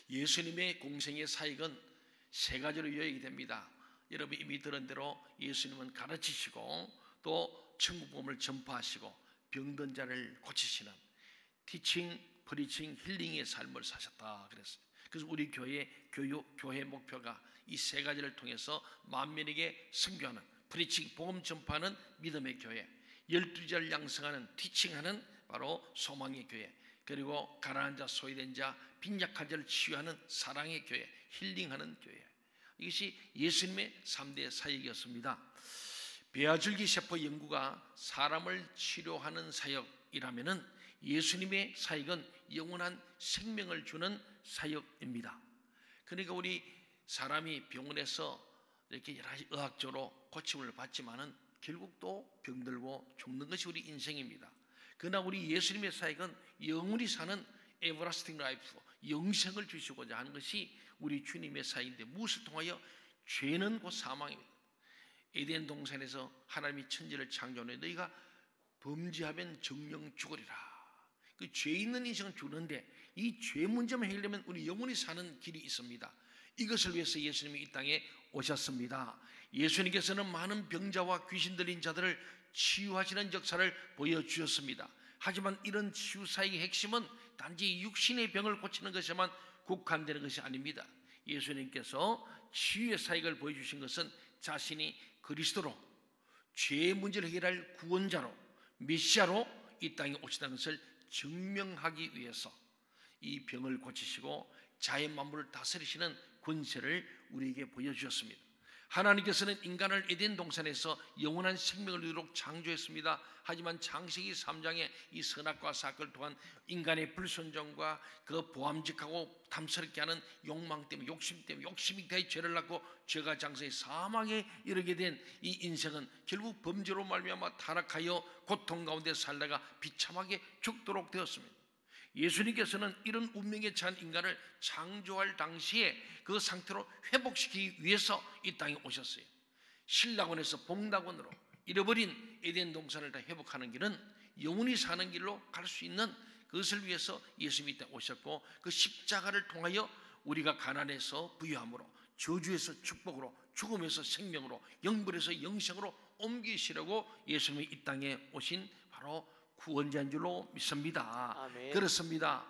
예수님의 공생의 사역은 세 가지로 요약이 됩니다. 여러분 이미 들은 대로 예수님은 가르치시고 또 천국복음을 전파하시고 병든 자를 고치시는 티칭, 프리칭, 힐링의 삶을 사셨다 그랬어요. 그래서 우리 교회 목표가 이 세 가지를 통해서 만민에게 선교하는 프리칭, 복음 전파하는 믿음의 교회, 12자를 양성하는 티칭하는 바로 소망의 교회, 그리고 가난한 자, 소외된 자, 빈약한 자를 치유하는 사랑의 교회, 힐링하는 교회. 이것이 예수님의 3대 사역이었습니다. 배아줄기 세포 연구가 사람을 치료하는 사역이라면은 예수님의 사역은 영원한 생명을 주는 사역입니다. 그러니까 우리 사람이 병원에서 이렇게 여러 가지 의학적으로 고침을 받지만은 결국 또 병들고 죽는 것이 우리 인생입니다. 그러나 우리 예수님의 사역은 영원히 사는 에버라스팅 라이프, 영생을 주시고자 하는 것이 우리 주님의 사역인데, 무엇을 통하여? 죄는 곧 사망입니다. 에덴 동산에서 하나님이 천지를 창조하니 너희가 범죄하면 정령 죽으리라. 그 죄 있는 인생은 죽는데 이 죄 문제만 해결되면 우리 영원히 사는 길이 있습니다. 이것을 위해서 예수님이 이 땅에 오셨습니다. 예수님께서는 많은 병자와 귀신 들린 자들을 치유하시는 역사를 보여주셨습니다. 하지만 이런 치유 사역의 핵심은 단지 육신의 병을 고치는 것에만 국한되는 것이 아닙니다. 예수님께서 치유의 사역을 보여주신 것은 자신이 그리스도로 죄의 문제를 해결할 구원자로 메시아로 이 땅에 오시다는 것을 증명하기 위해서 이 병을 고치시고 자연 만물을 다스리시는 권세를 우리에게 보여주셨습니다. 하나님께서는 인간을 에덴 동산에서 영원한 생명을 누리도록 창조했습니다. 하지만 창세기 3장의 이 선악과 사건을 통한 인간의 불순종과 그 보암직하고 탐스럽게 하는 욕망 때문에, 욕심 때문에, 욕심이 대해 죄를 낳고 죄가 장성해 사망에 이르게 된 이 인생은 결국 범죄로 말미암아 타락하여 고통 가운데 살다가 비참하게 죽도록 되었습니다. 예수님께서는 이런 운명에 처한 인간을 창조할 당시에 그 상태로 회복시키기 위해서 이 땅에 오셨어요. 신라곤에서 복락원으로 잃어버린 에덴 동산을 다 회복하는 길은 영원히 사는 길로 갈 수 있는 그것을 위해서 예수님이 이 땅에 오셨고, 그 십자가를 통하여 우리가 가난에서 부유함으로, 저주에서 축복으로, 죽음에서 생명으로, 영벌에서 영생으로 옮기시려고 예수님이 이 땅에 오신 바로 구원자인 줄로 믿습니다. 아멘. 그렇습니다.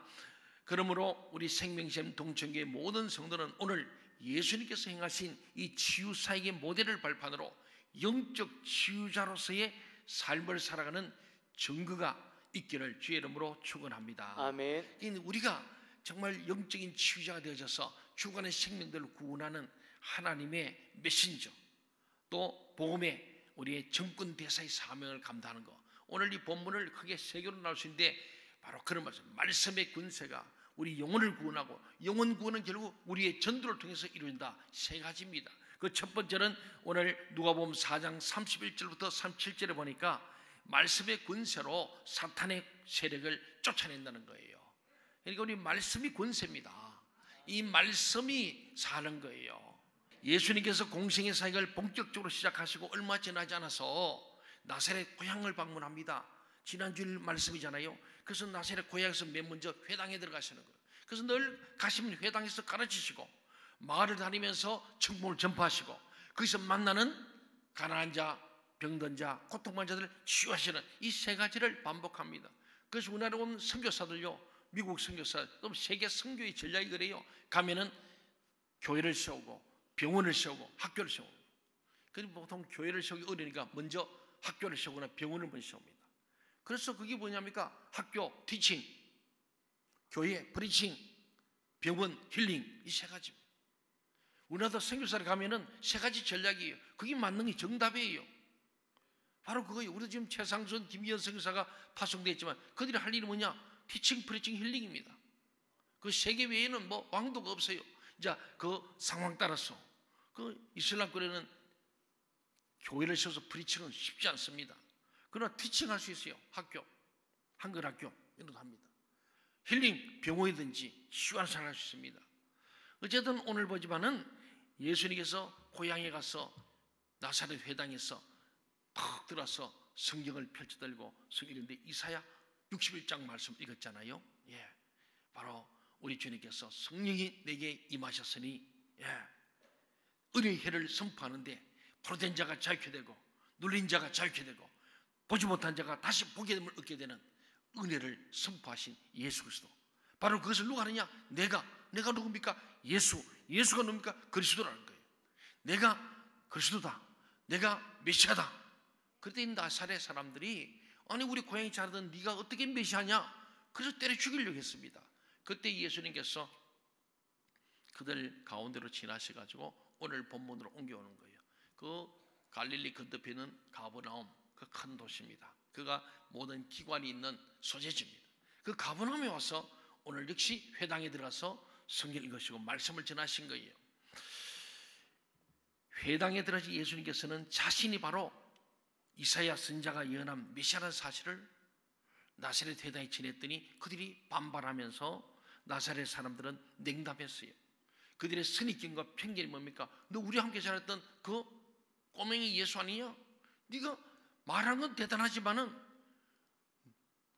그러므로 우리 생명샘 동천교회 모든 성도는 오늘 예수님께서 행하신 이 치유 사역의 모델을 발판으로 영적 치유자로서의 삶을 살아가는 증거가 있기를 주의 이름으로 축원합니다. 아멘. 우리가 정말 영적인 치유자가 되어져서 죽어가는 생명들을 구원하는 하나님의 메신저, 또 복음의 우리의 정권 대사의 사명을 감당하는 것, 오늘 이 본문을 크게 세 개로 나눌 수 있는데 바로 그런 말씀의 권세가 우리 영혼을 구원하고, 영혼 구원은 결국 우리의 전도를 통해서 이루어진다. 세 가지입니다. 그 첫 번째는 오늘 누가복음 4장 31절부터 37절에 보니까 말씀의 권세로 사탄의 세력을 쫓아낸다는 거예요. 그러니까 우리 말씀이 권세입니다. 이 말씀이 사는 거예요. 예수님께서 공생의 사역을 본격적으로 시작하시고 얼마 지나지 않아서 나사렛 고향을 방문합니다. 지난주일 말씀이잖아요. 그래서 나사렛 고향에서 맨 먼저 회당에 들어가시는 거예요. 그래서 늘 가시면 회당에서 가르치시고 마을을 다니면서 천국을 전파하시고 거기서 만나는 가난한 자, 병든 자, 고통받는 자들을 치유하시는 이 세 가지를 반복합니다. 그래서 우리나라에 온 선교사들요, 미국 선교사, 또 세계 선교의 전략이 그래요. 가면은 교회를 세우고 병원을 세우고 학교를 세우고. 그리고 보통 교회를 세우기 어려우니까 먼저 학교를 세우거나 병원을 먼저 세웁니다. 그래서 그게 뭐냐니까 학교, 티칭, 교회, 프리칭, 병원, 힐링, 이 세 가지입니다. 우리나라 선교사를 가면은 세 가지 전략이에요. 그게 맞는 게 정답이에요. 바로 그거예요. 우리도 지금 최상선, 김기현 선교사가 파송되어 있지만 그들이 할 일이 뭐냐? 티칭, 프리칭, 힐링입니다. 그 세 개 외에는 뭐 왕도가 없어요. 자, 그 상황 따라서 그 이슬람교회는 교회를 세워서 프리칭은 쉽지 않습니다. 그러나 티칭 할 수 있어요. 학교, 한글 학교 이런 것도 합니다. 힐링, 병원이든지 치유하는 사람 할 수 있습니다. 어쨌든 오늘 보지만은 예수님께서 고향에 가서 나사렛 회당에서 탁 들어서 성경을 펼쳐들고 성경인데 이사야 61장 말씀 읽었잖아요. 예, 바로 우리 주님께서 성령이 내게 임하셨으니 은혜의 해를 선포하는데 포로된 자가 자유케 되고 눌린 자가 자유케 되고 보지 못한 자가 다시 보게 됨을 얻게 되는 은혜를 선포하신 예수 그리스도, 바로 그것을 누가 하느냐? 내가 누굽니까? 예수가 누굽니까? 그리스도라는 거예요. 내가 그리스도다, 내가 메시아다. 그때 나사렛 사람들이 아니 우리 고향이 자라던 네가 어떻게 메시아냐? 그래서 때려 죽이려고 했습니다. 그때 예수님께서 그들 가운데로 지나셔가지고 오늘 본문으로 옮겨오는 거예요. 그 갈릴리 건너편에 있는 가버나움, 그 큰 도시입니다. 그가 모든 기관이 있는 소재지입니다. 그 가버나움에 와서 오늘 역시 회당에 들어가서 성경 읽으시고 말씀을 전하신 거예요. 회당에 들어가서 예수님께서는 자신이 바로 이사야 선지자가 예언한 메시아라는 사실을 나사렛 회당에 지냈더니 그들이 반발하면서 나사렛 사람들은 냉담했어요. 그들의 선입견과 편견이 뭡니까? 너 우리와 함께 자랐던 그 꼬맹이 예수 아니냐? 네가 말한 건 대단하지만은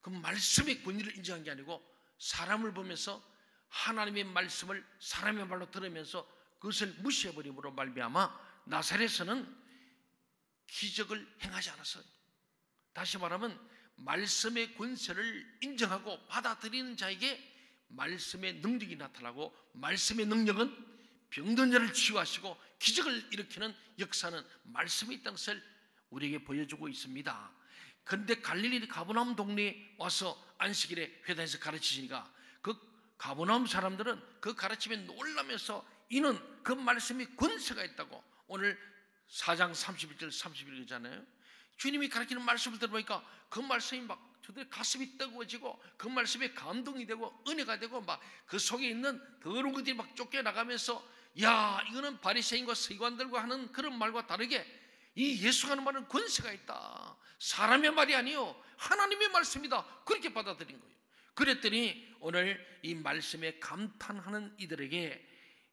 그 말씀의 권위를 인정한 게 아니고 사람을 보면서 하나님의 말씀을 사람의 말로 들으면서 그것을 무시해버림으로 말미암아 나사렛에서는 기적을 행하지 않았어요. 다시 말하면 말씀의 권세를 인정하고 받아들이는 자에게 말씀의 능력이 나타나고, 말씀의 능력은 병든 자를 치유하시고 기적을 일으키는 역사는 말씀이 있다는 것을 우리에게 보여주고 있습니다. 그런데 갈릴리 가버나움 동네에 와서 안식일에 회당에서 가르치시니까 그 가버나움 사람들은 그 가르침에 놀라면서 이는 그 말씀이 권세가 있다고. 오늘 4장 31절 31절이잖아요. 주님이 가르치는 말씀을 들어보니까 그 말씀이 막 저들의 가슴이 뜨거워지고 그 말씀에 감동이 되고 은혜가 되고 막 그 속에 있는 더러운 것들이 막 쫓겨나가면서 야, 이거는 바리새인과 서기관들과 하는 그런 말과 다르게 이 예수가 하는 말은 권세가 있다. 사람의 말이 아니요 하나님의 말씀이다. 그렇게 받아들인 거예요. 그랬더니 오늘 이 말씀에 감탄하는 이들에게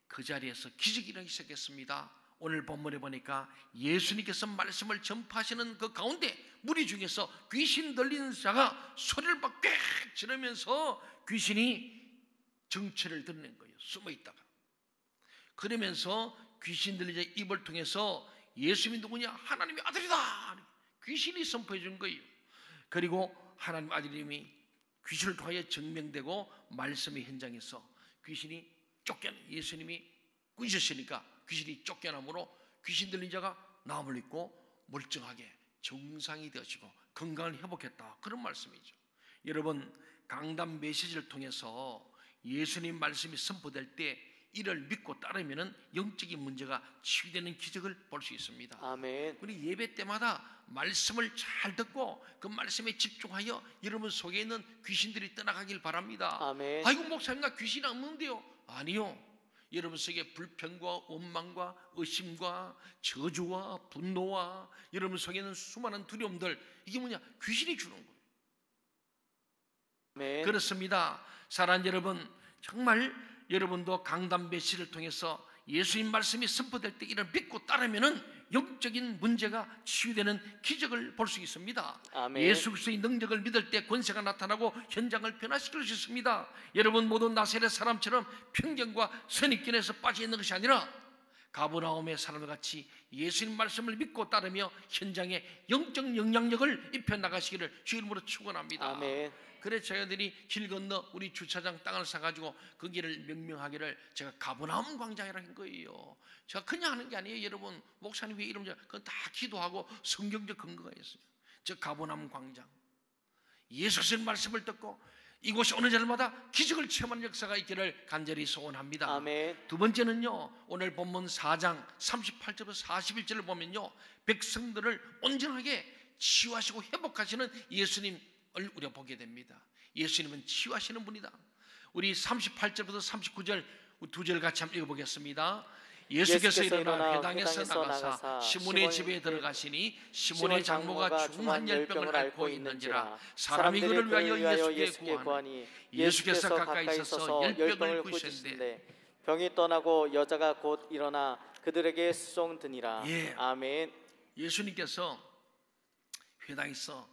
그 자리에서 기적이 일어나기 시작했습니다. 오늘 본문에 보니까 예수님께서 말씀을 전파하시는 그 가운데 무리 중에서 귀신 들리는 자가 소리를 막 꽥 지르면서 귀신이 정체를 드러낸 거예요. 숨어 있다가. 그러면서 귀신 들린 자의 입을 통해서 예수님이 누구냐? 하나님의 아들이다. 귀신이 선포해 준 거예요. 그리고 하나님 아들님이 귀신을 통하여 증명되고 말씀의 현장에서 귀신이 예수님이 꾸짖으시니까 귀신이 쫓겨나므로 귀신 들린 자가 나음을 입고 멀쩡하게 정상이 되어지고 건강을 회복했다. 그런 말씀이죠. 여러분, 강단 메시지를 통해서 예수님 말씀이 선포될 때 이를 믿고 따르면 영적인 문제가 치유되는 기적을 볼 수 있습니다. 아멘. 우리 예배 때마다 말씀을 잘 듣고 그 말씀에 집중하여 여러분 속에 있는 귀신들이 떠나가길 바랍니다. 아멘. 아이고 목사님 나 귀신이 없는데요. 아니요. 여러분 속에 불평과 원망과 의심과 저주와 분노와 여러분 속에 있는 수많은 두려움들, 이게 뭐냐? 귀신이 주는 거예요. 아멘. 그렇습니다. 사랑하는 여러분, 정말 여러분도 강단 메시지를 통해서 예수님 말씀이 선포될 때 이를 믿고 따르면은 영적인 문제가 치유되는 기적을 볼 수 있습니다. 아멘. 예수 그리스도의 능력을 믿을 때 권세가 나타나고 현장을 변화시킬 수 있습니다. 여러분 모두 나사렛 사람처럼 편견과 선입견에서 빠져 있는 것이 아니라 가버나움의 사람들 같이 예수님 말씀을 믿고 따르며 현장에 영적 영향력을 입혀 나가시기를 주 이름으로 축원합니다. 아멘. 그래 저희들이 길 건너 우리 주차장 땅을 사가지고 거기를 명명하기를 제가 가버나움 광장이라고 한 거예요. 제가 그냥 하는 게 아니에요. 여러분 목사님 왜 이름 그건 다 기도하고 성경적 근거가 있어요. 저 가버나움 광장, 예수의 말씀을 듣고 이곳이 어느 날마다 기적을 체험하는 역사가 있기를 간절히 소원합니다. 아멘. 두 번째는요, 오늘 본문 4장 38절부터 41절을 보면요, 백성들을 온전하게 치유하시고 회복하시는 예수님을 우리가 보게 됩니다. 예수님은 치유하시는 분이다. 우리 38절부터 39절 두 절 같이 한번 읽어보겠습니다. 예수께서 일어나 회당에서 나가사 시몬의 집에 들어가시니 시몬의 장모가 중한 열병을 앓고 있는지라 사람이 그를 위하여 예수께 구하니 예수께서 가까이 있어서 열병을 고치시는데 병이 떠나고 여자가 곧 일어나 그들에게 수종드니라. 예. 아멘. 예수님께서 회당에서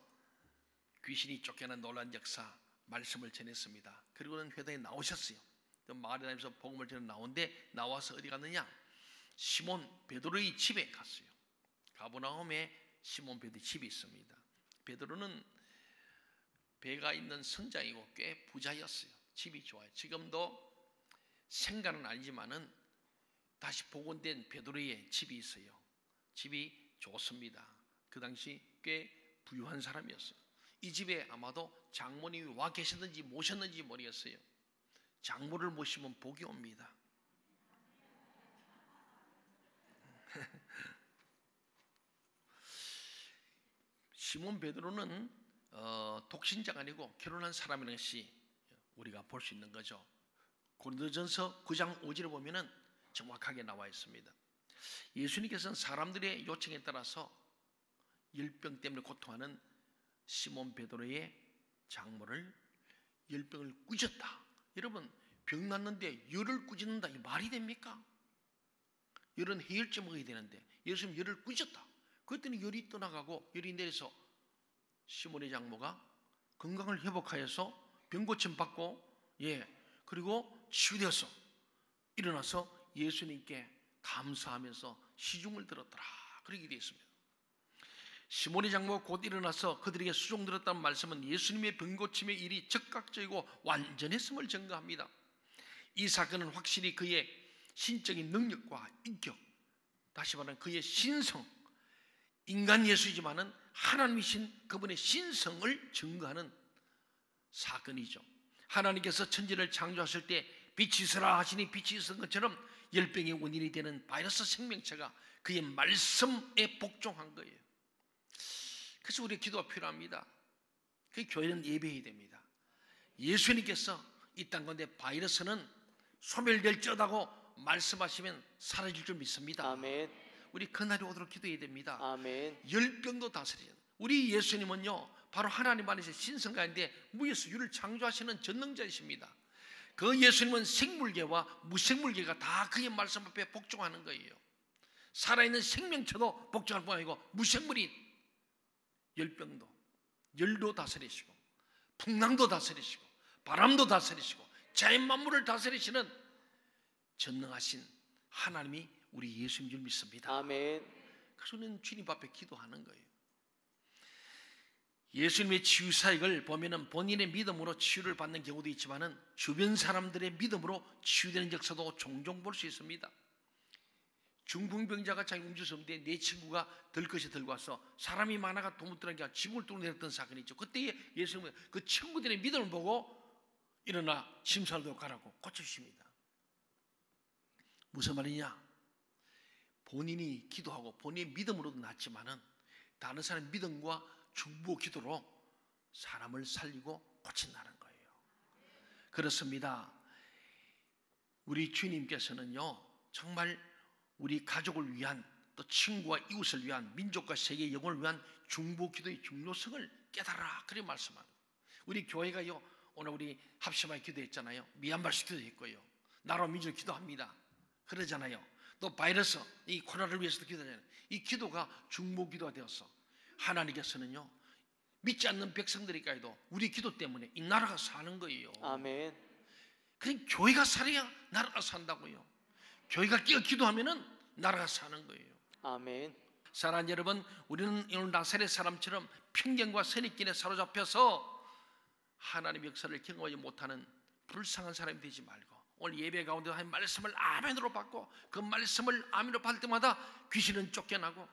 귀신이 쫓겨난 놀란 역사 말씀을 전했습니다. 그리고는 회당에 나오셨어요. 마을에 다니면서 복음을 전해 나오는데 나와서 어디 갔느냐? 시몬 베드로의 집에 갔어요. 가버나움에 시몬 베드로의 집이 있습니다. 베드로는 배가 있는 선장이고 꽤 부자였어요. 집이 좋아요. 지금도 생가는 아니지만은 다시 복원된 베드로의 집이 있어요. 집이 좋습니다. 그 당시 꽤 부유한 사람이었어요. 이 집에 아마도 장모님이 와 계셨는지 모셨는지 모르겠어요. 장모를 모시면 복이 옵니다. 시몬 베드로는 독신자가 아니고 결혼한 사람이라는 것이 우리가 볼 수 있는 거죠. 고린도전서 9장 5절을 보면은 정확하게 나와 있습니다. 예수님께서는 사람들의 요청에 따라서 열병 때문에 고통하는 시몬 베드로의 장모를 열병을 꾸짖었다. 여러분, 병 났는데 열을 꾸짖는다, 이 말이 됩니까? 열은 해열제 먹어야 되는데 예수님 열을 꾸짖었다. 그랬더니 열이 떠나가고 열이 내려서 시몬의 장모가 건강을 회복하여서 병고침 받고 그리고 치유되어서 일어나서 예수님께 감사하면서 시중을 들었더라. 그렇게 되어 있습니다. 시몬의 장모가 곧 일어나서 그들에게 수종 들었다는 말씀은 예수님의 병고침의 일이 즉각적이고 완전했음을 증거합니다. 이 사건은 확실히 그의 신적인 능력과 인격, 다시 말하면 그의 신성, 인간 예수이지만은 하나님이신 그분의 신성을 증거하는 사건이죠. 하나님께서 천지를 창조하실 때 빛이 있으라 하시니 빛이 있었던 것처럼 열병의 원인이 되는 바이러스 생명체가 그의 말씀에 복종한 거예요. 그래서 우리의 기도가 필요합니다. 그 교회는 예배해야 됩니다. 예수님께서 이 땅 가운데 바이러스는 소멸될 쩌다고 말씀하시면 사라질 줄 믿습니다. 아멘. 우리 그날이 오도록 기도해야 됩니다. 아멘. 열병도 다스리는 우리 예수님은요 바로 하나님 안에서 신성가인데 무에서 유를 창조하시는 전능자이십니다. 그 예수님은 생물계와 무생물계가 다 그의 말씀 앞에 복종하는 거예요. 살아있는 생명체도 복종할 뿐 아니고 무생물인 열병도 열도 다스리시고 풍랑도 다스리시고 바람도 다스리시고 자연 만물을 다스리시는 전능하신 하나님이 우리 예수님 줄 믿습니다. 아멘. 그래서 우리는 주님 앞에 기도하는 거예요. 예수님의 치유 사역을 보면은 본인의 믿음으로 치유를 받는 경우도 있지만은 주변 사람들의 믿음으로 치유되는 역사도 종종 볼 수 있습니다. 중풍병자가 자기 움직일 수 없는데 내 친구가 들 것이 들고 와서 사람이 많아가 돈 못 들어간 게 지붕을 뚫어 내렸던 사건이 있죠. 그때 예수님은 그 친구들의 믿음을 보고 일어나 심살도 가라고 고쳐주십니다. 무슨 말이냐? 본인이 기도하고 본인의 믿음으로도 낫지만은 다른 사람의 믿음과 중보 기도로 사람을 살리고 고친다는 거예요. 그렇습니다. 우리 주님께서는요 정말 우리 가족을 위한 또 친구와 이웃을 위한 민족과 세계의 영혼을 위한 중보 기도의 중요성을 깨달아 그렇게 말씀하는 거예요. 우리 교회가요 오늘 우리 합심하게 기도했잖아요. 미얀마에서 기도했고요. 나라 민족 기도합니다. 그러잖아요. 또 바이러스 이 코로나를 위해서도 기도하잖아요. 이 기도가 중보 기도가 되어서 하나님께서는요 믿지 않는 백성들에게도 우리 기도 때문에 이 나라가 사는 거예요. 아멘. 그냥 교회가 살아야 나라가 산다고요. 교회가 끼어 기도하면은 나라가 사는 거예요. 아멘. 사랑하는 여러분, 우리는 오늘 나사렛 사람처럼 편견과 선입견에 사로잡혀서 하나님의 역사를 경험하지 못하는 불쌍한 사람이 되지 말고 오늘 예배 가운데 한 말씀을 아멘으로 받고 그 말씀을 아멘으로 받을 때마다 귀신은 쫓겨나고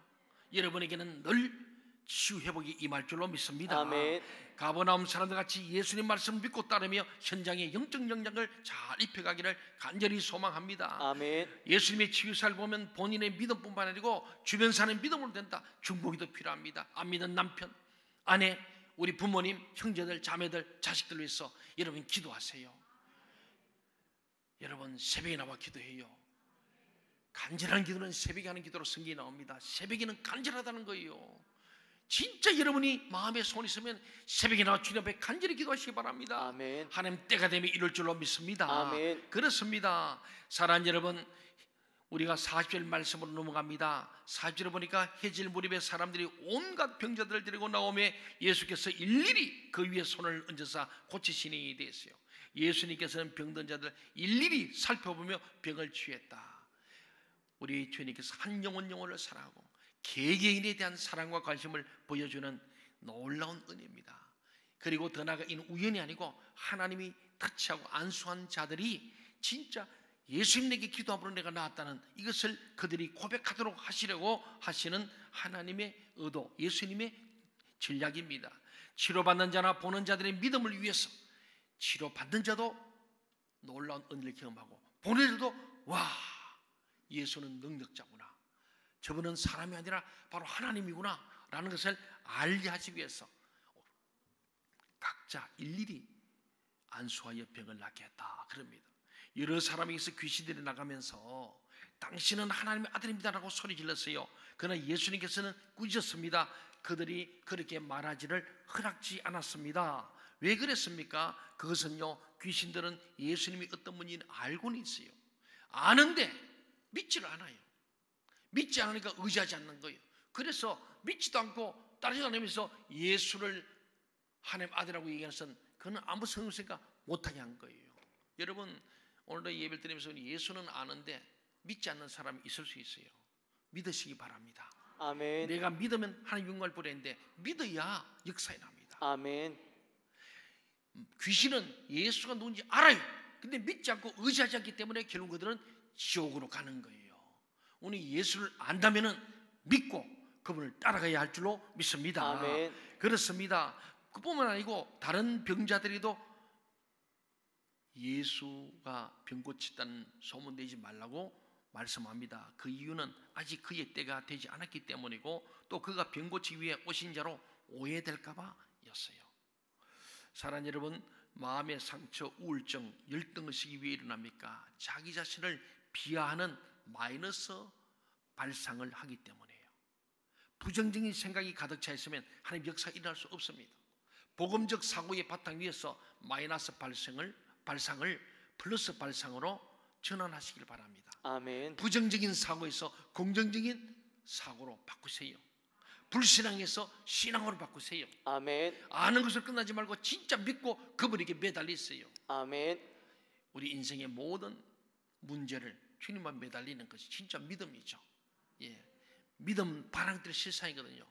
여러분에게는 늘 치유 회복이 임할 줄로 믿습니다. 아멘. 가버나움 사람들 같이 예수님 말씀 믿고 따르며 현장의 영적 영향을 잘 입혀가기를 간절히 소망합니다. 아멘. 예수님의 치유사를 보면 본인의 믿음뿐만 아니고 주변 사람의 믿음으로 된다. 중보기도 필요합니다. 안 믿는 남편, 아내, 우리 부모님, 형제들, 자매들, 자식들 위해서 여러분 기도하세요. 여러분 새벽에 나와 기도해요. 간절한 기도는 새벽에 하는 기도로 성경이 나옵니다. 새벽에는 간절하다는 거예요. 진짜 여러분이 마음에 손이 있으면 새벽에 나와 주님 앞에 간절히 기도하시기 바랍니다. 아멘. 하나님 때가 되면 이룰 줄로 믿습니다. 아멘. 그렇습니다. 사랑하는 여러분, 우리가 40절 말씀으로 넘어갑니다. 40절에 보니까 해질 무렵에 사람들이 온갖 병자들을 데리고 나오며 예수께서 일일이 그 위에 손을 얹어서 고치시니 되었어요. 예수님께서는 병든 자들 일일이 살펴보며 병을 치유했다. 우리 주님께서 한 영혼을 사랑하고 개개인에 대한 사랑과 관심을 보여주는 놀라운 은혜입니다. 그리고 더 나아가 이는 우연이 아니고 하나님이 터치하고 안수한 자들이 진짜 예수님에게 기도함으로 내가 나았다는 이것을 그들이 고백하도록 하시려고 하시는 하나님의 의도, 예수님의 전략입니다. 치료받는 자나 보는 자들의 믿음을 위해서 치료받는 자도 놀라운 은혜를 경험하고 보는 자도 와, 예수는 능력자구나, 저분은 사람이 아니라 바로 하나님이구나 라는 것을 알게 하시기 위해서 각자 일일이 안수하여 병을 낫게 했다 그럽니다. 여러 사람에게서 귀신들이 나가면서 당신은 하나님의 아들입니다라고 소리 질렀어요. 그러나 예수님께서는 꾸짖었습니다. 그들이 그렇게 말하지를 허락지 않았습니다. 왜 그랬습니까? 그것은요, 귀신들은 예수님이 어떤 분인지 알고는 있어요. 아는데 믿지를 않아요. 믿지 않으니까 의지하지 않는 거예요. 그래서 믿지도 않고 따르지도 않으면서 예수를 하나님 아들이라고 얘기하는 것은 그는 아무 성경이니까 못하게 한 거예요. 여러분, 오늘도 예배를 드리면서 예수는 아는데 믿지 않는 사람이 있을 수 있어요. 믿으시기 바랍니다. 아멘. 내가 믿으면 하나님 영광을 보내는데 믿어야 역사에 납니다. 아멘. 귀신은 예수가 누군지 알아요. 근데 믿지 않고 의지하지 않기 때문에 결국 그들은 지옥으로 가는 거예요. 오늘 예수를 안다면은 믿고 그분을 따라가야 할 줄로 믿습니다. 아멘. 그렇습니다. 그뿐만 아니고 다른 병자들이도 예수가 병 고쳤다는 소문 내지 말라고 말씀합니다. 그 이유는 아직 그의 때가 되지 않았기 때문이고 또 그가 병 고치기 위해 오신 자로 오해될까 봐였어요. 사랑하는 여러분, 마음의 상처, 우울증, 열등의식이 왜 일어납니까? 자기 자신을 비하하는 마이너스 발상을 하기 때문이에요. 부정적인 생각이 가득 차 있으면 하나님 역사가 일어날 수 없습니다. 복음적 사고의 바탕 위에서 마이너스 발상을 플러스 발상으로 전환하시길 바랍니다. 아멘. 부정적인 사고에서 긍정적인 사고로 바꾸세요. 불신앙에서 신앙으로 바꾸세요. 아멘. 아는 것을 끝나지 말고 진짜 믿고 그분에게 매달리세요. 아멘. 우리 인생의 모든 문제를 주님만 매달리는 것이 진짜 믿음이죠. 예, 믿음 바람들 실상이거든요.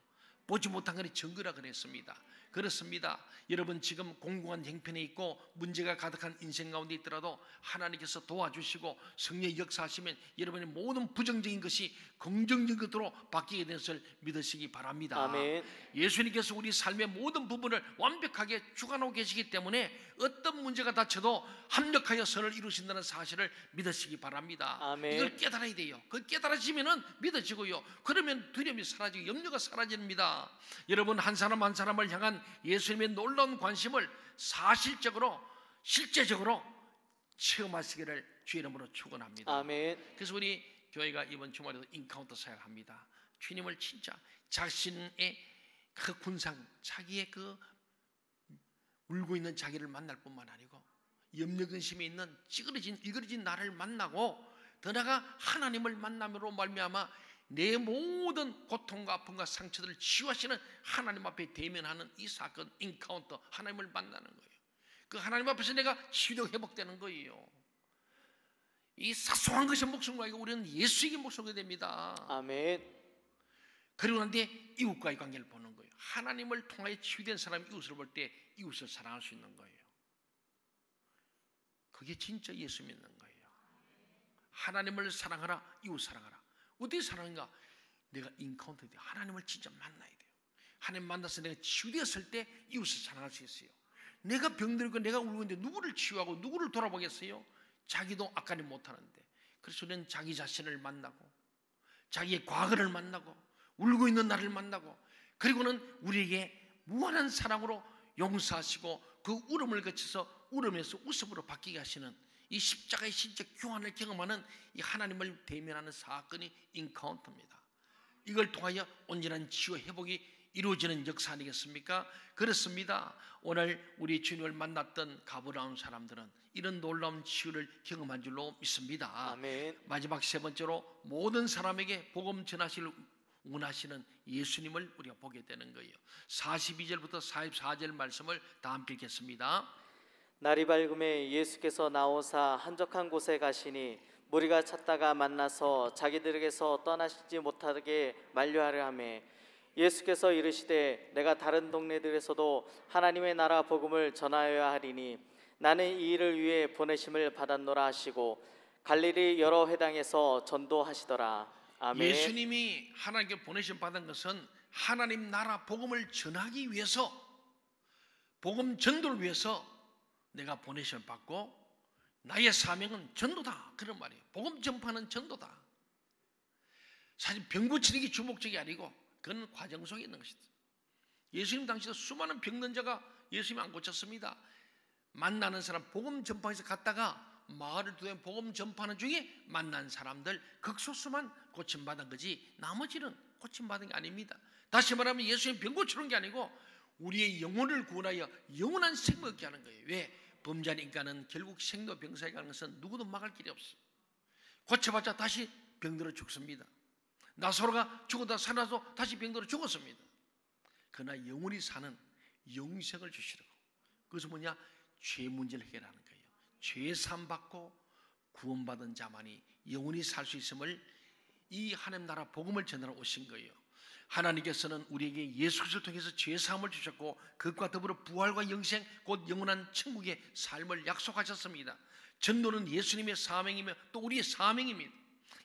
보지 못한 것이 증거라 그랬습니다. 그렇습니다. 여러분, 지금 공공한 형편에 있고 문제가 가득한 인생 가운데 있더라도 하나님께서 도와주시고 성령의 역사하시면 여러분의 모든 부정적인 것이 긍정적인 것으로 바뀌게 된 것을 믿으시기 바랍니다. 아멘. 예수님께서 우리 삶의 모든 부분을 완벽하게 주관하고 계시기 때문에 어떤 문제가 닥쳐도 합력하여 선을 이루신다는 사실을 믿으시기 바랍니다. 아멘. 이걸 깨달아야 돼요. 그걸 깨달아지면 믿어지고요. 그러면 두려움이 사라지고 염려가 사라집니다. 여러분, 한 사람 한 사람을 향한 예수님의 놀라운 관심을 사실적으로 실제적으로 체험하시기를 주의 이름으로 축원합니다. 아멘. 그래서 우리 교회가 이번 주말에도 인카운터 사역을 합니다. 주님을 진짜 자신의 그 군상, 자기의 그 울고 있는 자기를 만날 뿐만 아니고 염려 근심에 있는 찌그러진 일그러진 나를 만나고 더 나아가 하나님을 만남으로 말미암아 내 모든 고통과 아픔과 상처들을 치유하시는 하나님 앞에 대면하는 이 사건, 인카운터, 하나님을 만나는 거예요. 그 하나님 앞에서 내가 치유되고 회복되는 거예요. 이 사소한 것이 목숨과 아니고 우리는 예수에게 목숨이 됩니다. 아멘. 그리고 난데 이웃과의 관계를 보는 거예요. 하나님을 통하여 치유된 사람이 이웃을 볼 때 이웃을 사랑할 수 있는 거예요. 그게 진짜 예수 믿는 거예요. 하나님을 사랑하라, 이웃 사랑하라. 어떻게 사랑인가? 내가 인카운터 돼요. 하나님을 진짜 만나야 돼요. 하나님 만나서 내가 치유되었을 때 이웃을 사랑할 수 있어요. 내가 병들고 내가 울고 있는데 누구를 치유하고 누구를 돌아보겠어요? 자기도 아까는 못하는데. 그래서 우리는 자기 자신을 만나고 자기의 과거를 만나고 울고 있는 나를 만나고 그리고는 우리에게 무한한 사랑으로 용서하시고 그 울음을 거쳐서 울음에서 웃음으로 바뀌게 하시는 이 십자가의 신적 교환을 경험하는 이 하나님을 대면하는 사건이 인카운터입니다. 이걸 통하여 온전한 치유 회복이 이루어지는 역사 아니겠습니까? 그렇습니다. 오늘 우리 주님을 만났던 가버나움 사람들은 이런 놀라운 치유를 경험한 줄로 믿습니다. 아멘. 마지막 세 번째로 모든 사람에게 복음 전하실 원하시는 예수님을 우리가 보게 되는 거예요. 42절부터 44절 말씀을 다 함께 읽겠습니다. 날이 밝음에 예수께서 나오사 한적한 곳에 가시니 무리가 찾다가 만나서 자기들에게서 떠나시지 못하게 만류하려 하매 예수께서 이르시되 내가 다른 동네들에서도 하나님의 나라 복음을 전하여야 하리니 나는 이 일을 위해 보내심을 받았노라 하시고 갈릴리 여러 회당에서 전도하시더라. 아멘. 예수님이 하나님께 보내심 받은 것은 하나님 나라 복음을 전하기 위해서, 복음 전도를 위해서 내가 보내심을 받고 나의 사명은 전도다, 그런 말이에요. 복음 전파는 전도다. 사실 병 고치는 게 주목적이 아니고 그건 과정 속에 있는 것이다. 예수님 당시도 수많은 병든 자가 예수님이 안 고쳤습니다. 만나는 사람, 복음 전파에서 갔다가 마을을 두에 복음 전파하는 중에 만난 사람들 극소수만 고침받은 거지 나머지는 고침받은 게 아닙니다. 다시 말하면 예수님 병 고치는 게 아니고 우리의 영혼을 구원하여 영원한 생명을 얻게 하는 거예요. 왜? 범죄한 인간은 결국 생로병사에 가는 것은 누구도 막을 길이 없어요. 고쳐봤자 다시 병들어 죽습니다. 나사로가 죽어다 살아서 다시 병들어 죽었습니다. 그러나 영원히 사는 영생을 주시라고. 그것은 뭐냐? 죄 문제를 해결하는 거예요. 죄 사함 받고 구원받은 자만이 영원히 살 수 있음을 이 하나님 나라 복음을 전하러 오신 거예요. 하나님께서는 우리에게 예수 그리스도를 통해서 죄 사함을 주셨고 그것과 더불어 부활과 영생 곧 영원한 천국의 삶을 약속하셨습니다. 전도는 예수님의 사명이며 또 우리의 사명입니다.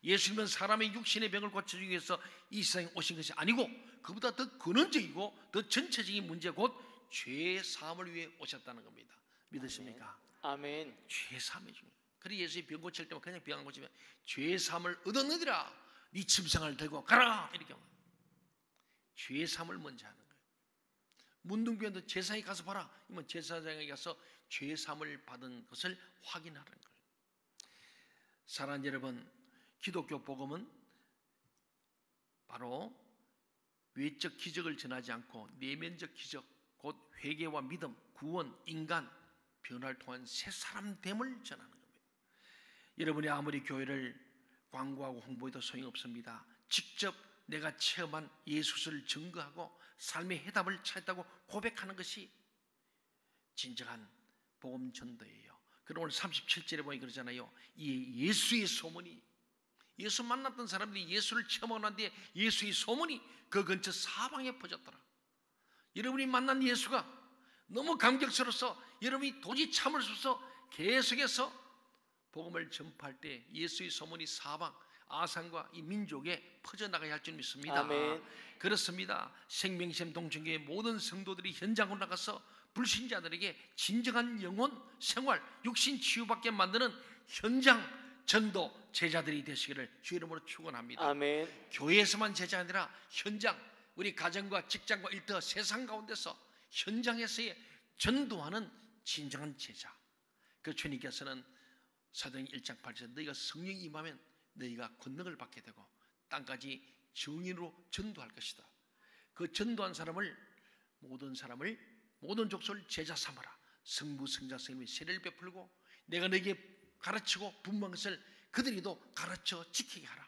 예수님은 사람의 육신의 병을 고쳐주기 위해서 이 세상에 오신 것이 아니고 그보다 더 근원적이고 더 전체적인 문제 곧 죄 사함을 위해 오셨다는 겁니다. 믿으십니까? 아멘. 죄 사함이 중요해요. 그래서 예수님이 병 고칠 때만 그냥 병 안 고치면 죄 사함을 얻었느니라 네 침상을 들고 가라 이렇게 합니다. 죄 사함을 먼저 하는 거예요. 문둥병도 제사장에 가서 봐라. 이면 제사장에 가서 죄 사함을 받은 것을 확인하는 거예요. 사랑하는 여러분, 기독교 복음은 바로 외적 기적을 전하지 않고 내면적 기적, 곧 회개와 믿음, 구원, 인간 변화를 통한 새 사람 됨을 전하는 겁니다. 여러분이 아무리 교회를 광고하고 홍보해도 소용없습니다. 직접 내가 체험한 예수를 증거하고 삶의 해답을 찾았다고 고백하는 것이 진정한 복음 전도예요. 그리고 오늘 37절에 보니 그러잖아요. 이 예수의 소문이, 예수 만났던 사람들이 예수를 체험하고 난 뒤에 예수의 소문이 그 근처 사방에 퍼졌더라. 여러분이 만난 예수가 너무 감격스러워서 여러분이 도저히 참을 수 없어 계속해서 복음을 전파할 때 예수의 소문이 사방 아산과 이 민족에 퍼져나가야 할 줄 믿습니다. 아멘. 그렇습니다. 생명샘 동천교회 모든 성도들이 현장으로 나가서 불신자들에게 진정한 영혼 생활 육신 치유받게 만드는 현장 전도 제자들이 되시기를 주 이름으로 축원합니다. 아멘. 교회에서만 제자 아니라 현장, 우리 가정과 직장과 일터 세상 가운데서 현장에서의 전도하는 진정한 제자. 그 주님께서는 사도행 1장 8절 너희가 성령이 임하면 너희가 권능을 받게 되고 땅까지 증인으로 전도할 것이다. 그 전도한 사람을 모든 족속을 제자 삼아라. 성부 성자 성령이 세례를 베풀고 내가 너에게 가르치고 분부한 것을 그들이도 가르쳐 지키게 하라.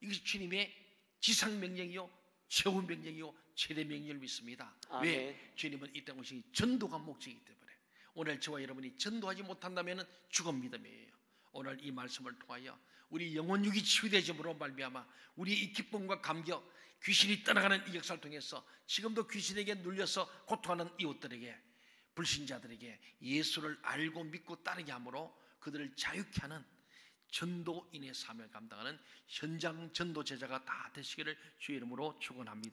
이것이 주님의 지상 명령이요 최후 명령이요 최대 명령을 믿습니다. 아멘. 왜? 주님은 이 땅 오신 전도가 목적이기 때문에. 오늘 저와 여러분이 전도하지 못한다면 죽은 믿음이에요. 오늘 이 말씀을 통하여 우리 영혼육이 치유되심으로 말미암아 우리의 이 기쁨과 감격, 귀신이 떠나가는 이 역사를 통해서 지금도 귀신에게 눌려서 고통하는 이웃들에게, 불신자들에게 예수를 알고 믿고 따르게 함으로 그들을 자유케 하는 전도인의 사명을 감당하는 현장 전도 제자가 다 되시기를 주의 이름으로 축원합니다.